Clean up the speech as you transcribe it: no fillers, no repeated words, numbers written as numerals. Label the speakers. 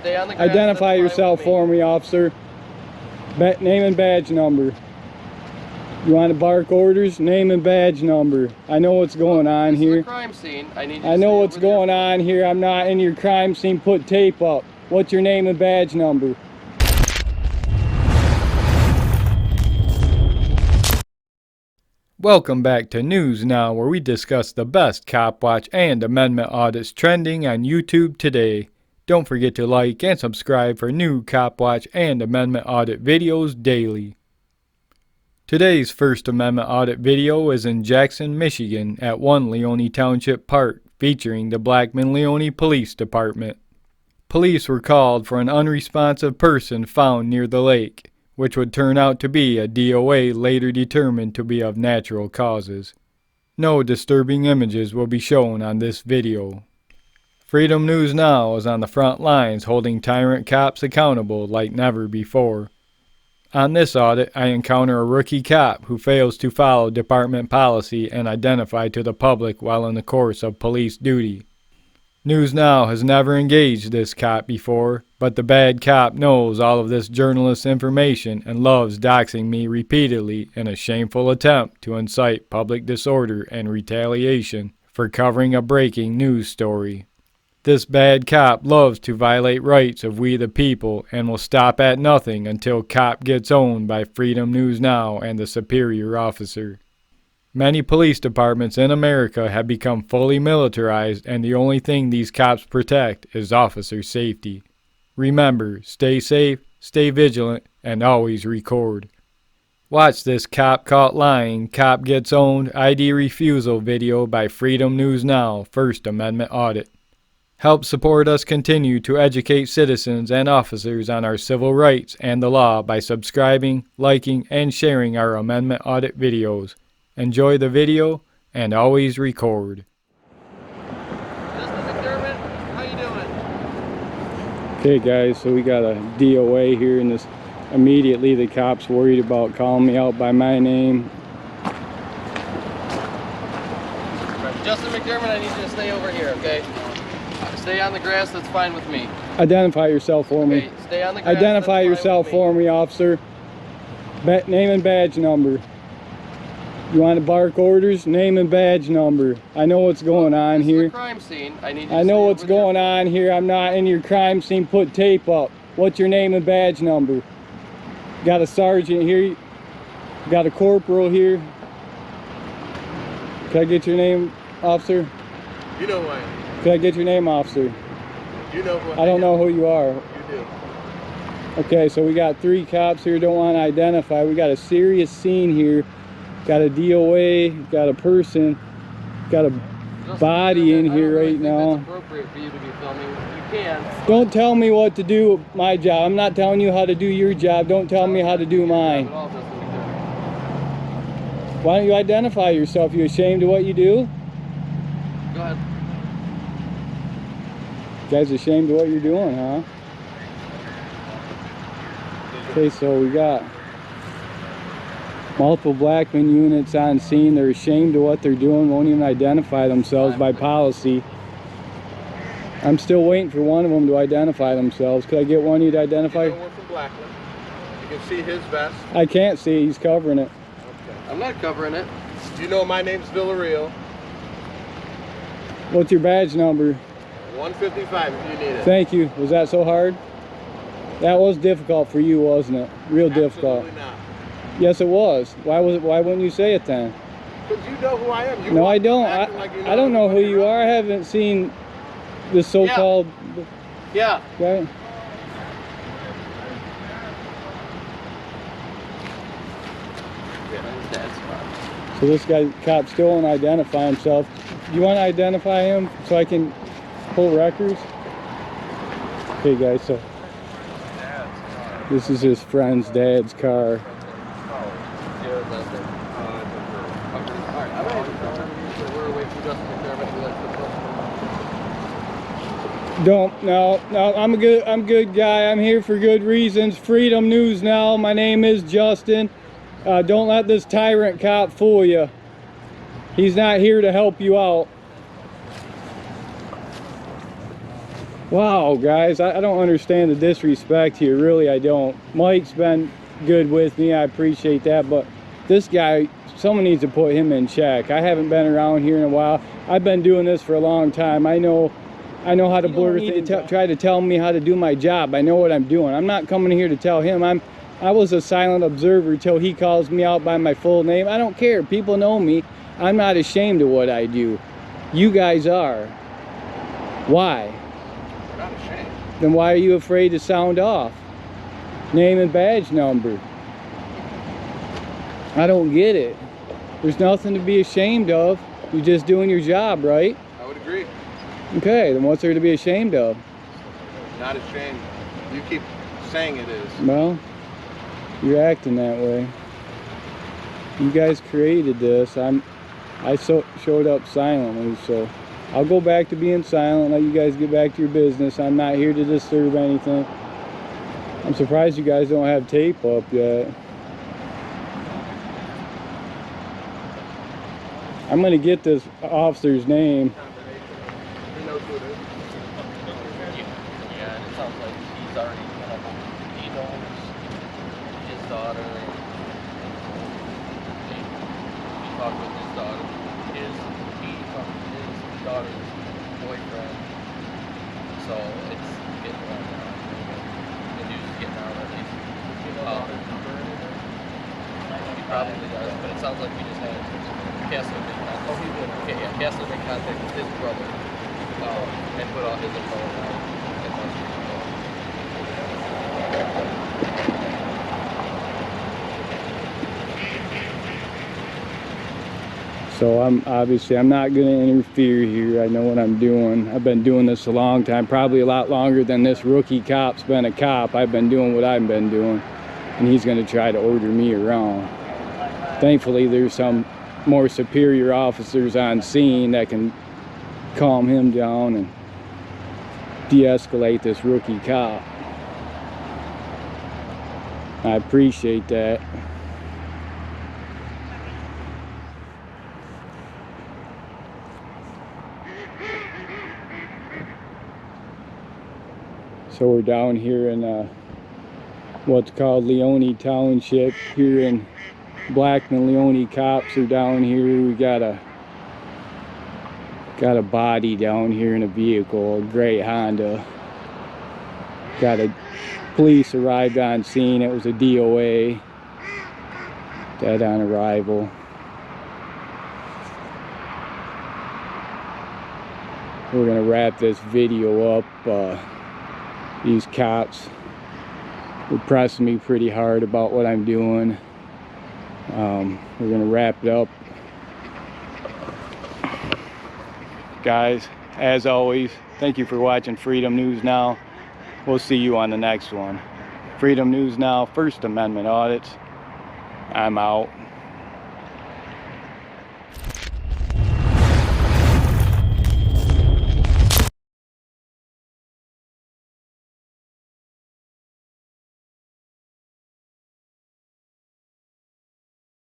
Speaker 1: stay on the grass.
Speaker 2: Identify yourself for me, officer. Name and badge number. You want to bark orders? Name and badge number. I know what's going on here.
Speaker 1: This is a crime scene.
Speaker 2: I know what's going on here. I'm not in your crime scene. Put tape up. What's your name and badge number?
Speaker 3: Welcome back to News Now, where we discuss the best cop watch and amendment audits trending on YouTube today. Don't forget to like and subscribe for new cop watch and amendment audit videos daily. Today's First Amendment audit video is in Jackson, Michigan at 1 Leone Township Park, featuring the Blackman-Leone Police Department. Police were called for an unresponsive person found near the lake, which would turn out to be a DOA later determined to be of natural causes. No disturbing images will be shown on this video. Freedom News Now is on the front lines holding tyrant cops accountable like never before. On this audit, I encounter a rookie cop who fails to follow department policy and identify to the public while in the course of police duty. News Now has never engaged this cop before, but the bad cop knows all of this journalist information and loves doxing me repeatedly in a shameful attempt to incite public disorder and retaliation for covering a breaking news story. This bad cop loves to violate rights of we the people and will stop at nothing until cop gets owned by Freedom News Now and the superior officer. Many police departments in America have become fully militarized, and the only thing these cops protect is officer safety. Remember, stay safe, stay vigilant, and always record. Watch this Cop Caught Lying, Cop Gets Owned ID Refusal video by Freedom News Now First Amendment Audit. Help support us continue to educate citizens and officers on our civil rights and the law by subscribing, liking, and sharing our amendment audit videos. Enjoy the video and always record.
Speaker 1: Mr. McDermott, how you doing?
Speaker 2: Okay guys, so we got a DOA here, and this immediately the cop's worried about calling me out by my name.
Speaker 1: Justin McDermott, I need you to stay over here, okay? Stay on the grass, that's fine with me.
Speaker 2: Identify yourself for me.
Speaker 1: Okay, stay on the grass.
Speaker 2: Identify yourself for me, officer. Name and badge number. You want to bark orders? Name and badge number. I know what's going on here.
Speaker 1: This is a crime scene.
Speaker 2: I know what's going on here. I'm not in your crime scene. Put tape up. What's your name and badge number? Got a sergeant here. Got a corporal here. Can I get your name, officer?
Speaker 4: You know who I am.
Speaker 2: Can I get your name, officer?
Speaker 4: You know who I am.
Speaker 2: I don't know who you are.
Speaker 4: You do.
Speaker 2: Okay, so we got 3 cops here, don't want to identify. We got a serious scene here. Got a DOA, got a person, got a body in here right now.
Speaker 1: It's appropriate for you to be filming. You can.
Speaker 2: Don't tell me what to do my job. I'm not telling you how to do your job. Don't tell me how to do mine. Why don't you identify yourself? You ashamed of what you do?
Speaker 1: Go ahead.
Speaker 2: You guys ashamed of what you're doing, huh? Okay, so we got multiple Blackman units on scene. They're ashamed of what they're doing, won't even identify themselves by policy. I'm still waiting for one of them to identify themselves. Could I get one of you to identify?
Speaker 4: You know we're from Blackman. You can see his vest.
Speaker 2: I can't see, he's covering it.
Speaker 4: Okay.
Speaker 1: I'm not covering it.
Speaker 4: You know my name's Villarreal.
Speaker 2: What's your badge number?
Speaker 4: 155 if you need it.
Speaker 2: Thank you. Was that so hard? That was difficult for you, wasn't it? Real difficult.
Speaker 4: Absolutely not.
Speaker 2: Yes, it was. Why wouldn't you say it then?
Speaker 4: Because you know who I am. You
Speaker 2: No, I don't.
Speaker 4: like you know
Speaker 2: I don't know who you
Speaker 4: else.
Speaker 2: are. I haven't seen this so-called...
Speaker 1: Yeah.
Speaker 2: Right? So this cop still won't identify himself. You want to identify him so I can pull records? Okay guys, so this is his friend's dad's car. No, I'm a good guy. I'm here for good reasons. Freedom News Now. My name is Justin. Don't let this tyrant cop fool you. He's not here to help you out. Wow, guys, I don't understand the disrespect here. Really, I don't. Mike's been good with me. I appreciate that. But this guy, someone needs to put him in check. I haven't been around here in a while. I've been doing this for a long time. I know how to blur things. Try to tell me how to do my job. I know what I'm doing. I'm not coming here to tell him. I was a silent observer till he calls me out by my full name. I don't care. People know me. I'm not ashamed of what I do. You guys are. Why?
Speaker 4: We're not ashamed.
Speaker 2: Then why are you afraid to sound off? Name and badge number. I don't get it. There's nothing to be ashamed of. You're just doing your job, right?
Speaker 4: I would agree.
Speaker 2: Okay, then what's there to be ashamed of?
Speaker 4: Not ashamed. You keep saying it is.
Speaker 2: Well, you're acting that way. You guys created this. I showed up silently, so I'll go back to being silent. Let you guys get back to your business. I'm not here to disturb anything. I'm surprised you guys don't have tape up yet. I'm gonna get this officer's name.
Speaker 4: He knows who it is.
Speaker 1: Yeah, and it sounds like he's already he knows his daughter. He talked with his daughter. He talked with his daughter's boyfriend. So it's getting around now. The news is getting out at least. He probably does, but it sounds like we just had Castle made contact. Oh, he did. Okay, yeah, Castle made contact with his brother and put all his info
Speaker 2: So I'm not going to interfere here. I know what I'm doing. I've been doing this a long time, probably a lot longer than this rookie cop's been a cop. I've been doing what I've been doing, and he's going to try to order me around. Thankfully, there's some more superior officers on scene that can calm him down and de-escalate this rookie cop. I appreciate that. So we're down here in what's called Leone Township here in Blackman. Leone cops are down here. We got a body down here in a vehicle, a gray Honda. Police arrived on scene. It was a DOA. Dead on arrival. We're gonna wrap this video up. These cops were pressing me pretty hard about what I'm doing. We're gonna wrap it up. Guys, as always, thank you for watching Freedom News Now. We'll see you on the next one. Freedom News Now, First Amendment Audits. I'm out.